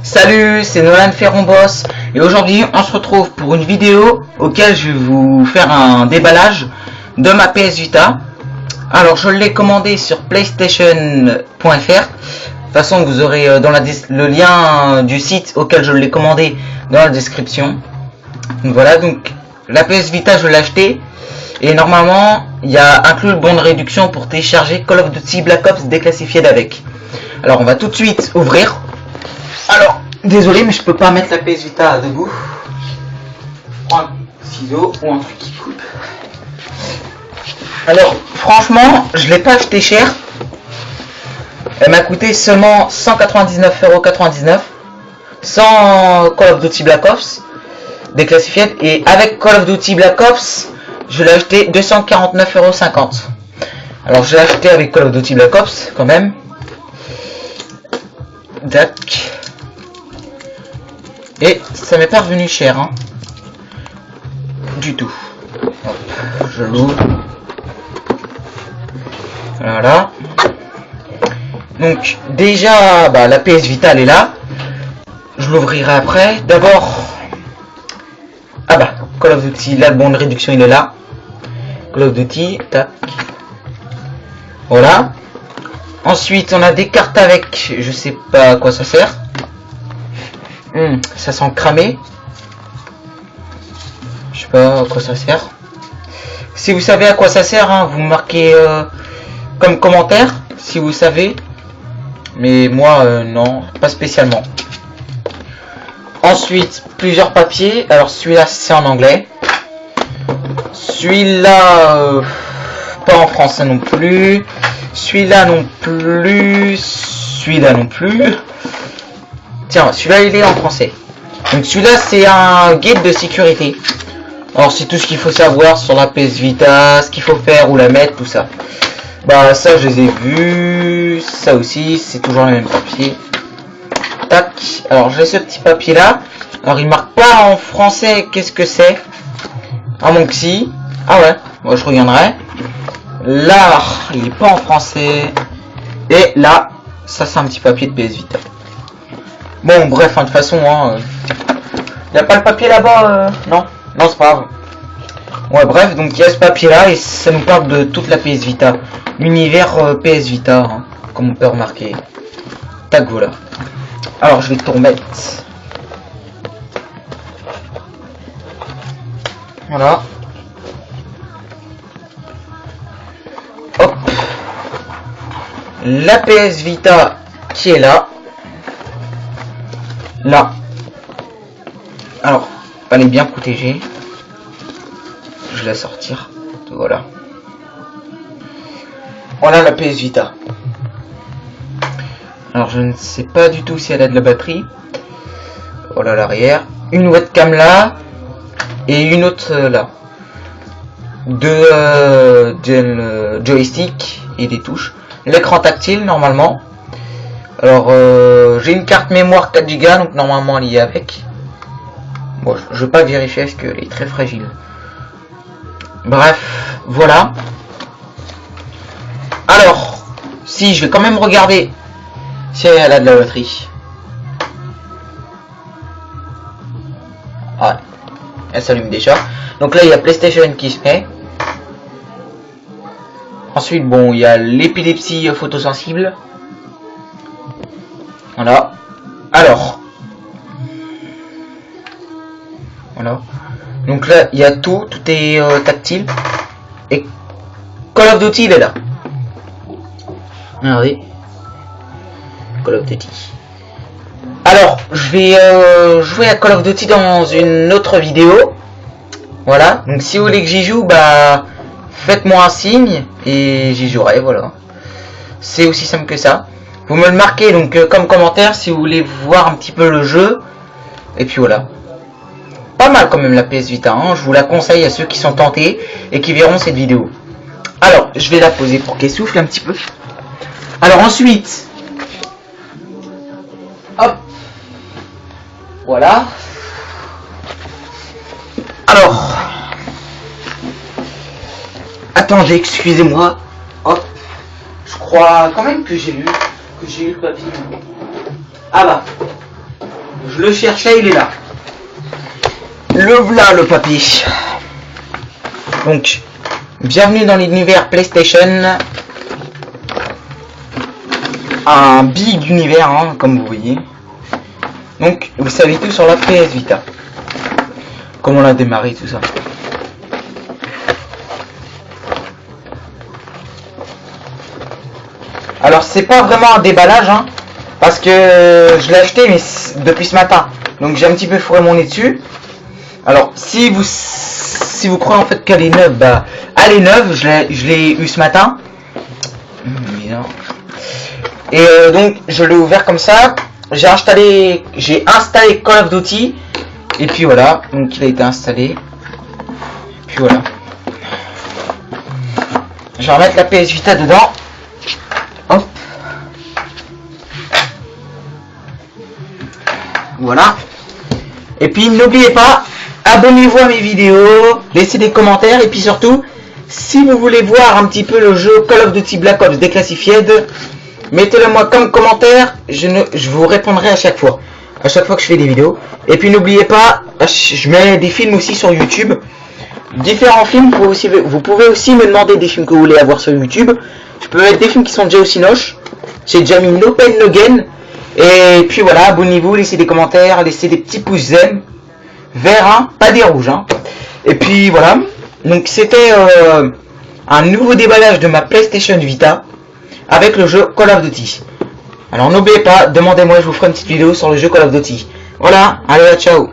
Salut, c'est Nolan Ferron-Boss et aujourd'hui on se retrouve pour une vidéo auquel je vais vous faire un déballage de ma PS Vita. Alors je l'ai commandé sur PlayStation.fr. De toute façon vous aurez dans le lien du site auquel je l'ai commandé dans la description. Donc voilà, donc la PS Vita je l'ai acheté et normalement il y a inclus le bon de réduction pour télécharger Call of Duty Black Ops déclassifié d'avec. Alors on va tout de suite ouvrir. Alors, désolé, mais je peux pas mettre la PS Vita debout. Prends un ciseau ou un truc qui coupe. Alors, franchement, je l'ai pas acheté cher. Elle m'a coûté seulement 199,99 € sans Call of Duty Black Ops déclassifié. Et avec Call of Duty Black Ops, je l'ai acheté 249,50 €. Alors, je l'ai acheté avec Call of Duty Black Ops quand même. Tac. Et ça m'est pas revenu cher, hein. Du tout. Hop, je l'ouvre. Voilà. Donc déjà, la PS Vita elle est là. Je l'ouvrirai après. D'abord, Call of Duty, là le bon de réduction il est là. Call of Duty, tac. Voilà. Ensuite, on a des cartes avec, je sais pas à quoi ça sert. Ça sent cramé. Je sais pas à quoi ça sert. Si vous savez à quoi ça sert, hein, vous marquez comme commentaire, si vous savez. Mais moi, non, pas spécialement. Ensuite, plusieurs papiers. Alors, celui-là, c'est en anglais. Celui-là, pas en français non plus. Celui-là non plus. Celui-là non plus. Tiens, celui-là il est en français. Donc celui-là c'est un guide de sécurité. Alors c'est tout ce qu'il faut savoir sur la PS Vita, ce qu'il faut faire, où la mettre, tout ça. Ça je les ai vus. Ça aussi, c'est toujours le même papier. Tac. Alors j'ai ce petit papier là. Alors il marque pas en français qu'est-ce que c'est. Ah mon si. Ah ouais, moi je regarderai. Là, il est pas en français. Et là, ça c'est un petit papier de PS Vita. Bon, bref, de toute façon, il n'y a pas le papier là-bas, non, c'est pas grave. Ouais, bref, donc il y a ce papier là et ça nous parle de toute la PS Vita. L'univers PS Vita, hein, comme on peut remarquer. Tac, voilà. Alors, je vais tout remettre. Voilà. Hop. La PS Vita qui est là. Là. Alors, elle est bien protégée. Je vais la sortir. Voilà. Voilà la PS Vita. Alors, je ne sais pas du tout si elle a de la batterie. Voilà l'arrière. Une webcam là. Et une autre là. Deux joysticks et des touches. L'écran tactile normalement. Alors j'ai une carte mémoire 4 Go donc normalement elle y est avec. Bon, je vais pas vérifier parce qu'elle est très fragile. Bref, voilà. Alors, si je vais quand même regarder si elle a de la batterie. Ouais, elle s'allume déjà. Donc là il y a PlayStation qui se met. Ensuite, bon, il y a l'épilepsie photosensible. Voilà. Alors. Voilà. Donc là, il y a tout. Tout est tactile. Et Call of Duty, il est là. Regardez. Call of Duty. Alors, je vais jouer à Call of Duty dans une autre vidéo. Voilà. Donc si vous voulez que j'y joue, faites-moi un signe et j'y jouerai, voilà. C'est aussi simple que ça. Vous me le marquez donc comme commentaire si vous voulez voir un petit peu le jeu. Et puis voilà. Pas mal quand même la PS Vita, hein. Je vous la conseille à ceux qui sont tentés et qui verront cette vidéo. Alors, je vais la poser pour qu'elle souffle un petit peu. Alors ensuite. Hop. Voilà. Alors. Attendez, excusez-moi. Hop. Je crois quand même que j'ai lu le papier. Ah Je le cherchais, il est là. Le voilà le papy. Donc, bienvenue dans l'univers PlayStation. Un big univers, hein, comme vous voyez. Donc, vous savez tout sur la PS Vita. Comment on a démarré, tout ça. Alors, c'est pas vraiment un déballage, hein, parce que je l'ai acheté mais depuis ce matin. Donc, j'ai un petit peu fourré mon nez dessus. Alors, si vous croyez en fait qu'elle est neuve, bah, elle est neuve, je l'ai eu ce matin. Et donc, je l'ai ouvert comme ça. J'ai installé Call of Duty. Et puis voilà, donc il a été installé. Et puis voilà. Je vais remettre la PS Vita dedans. Hop. Voilà. Et puis n'oubliez pas, abonnez-vous à mes vidéos, laissez des commentaires et puis surtout, si vous voulez voir un petit peu le jeu Call of Duty Black Ops Declassified, mettez-le moi comme commentaire, je vous répondrai à chaque fois que je fais des vidéos. Et puis n'oubliez pas, je mets des films aussi sur YouTube, différents films, vous pouvez aussi me demander des films que vous voulez avoir sur YouTube. Je peux mettre des films qui sont déjà aussi noches, j'ai déjà mis No Pain No Gain. Et puis voilà, abonnez-vous, laissez des commentaires, laissez des petits pouces j'aime, verts, hein, pas des rouges, hein. Et puis voilà, donc c'était un nouveau déballage de ma PlayStation Vita avec le jeu Call of Duty. Alors n'oubliez pas, demandez-moi, je vous ferai une petite vidéo sur le jeu Call of Duty. Voilà, allez, ciao.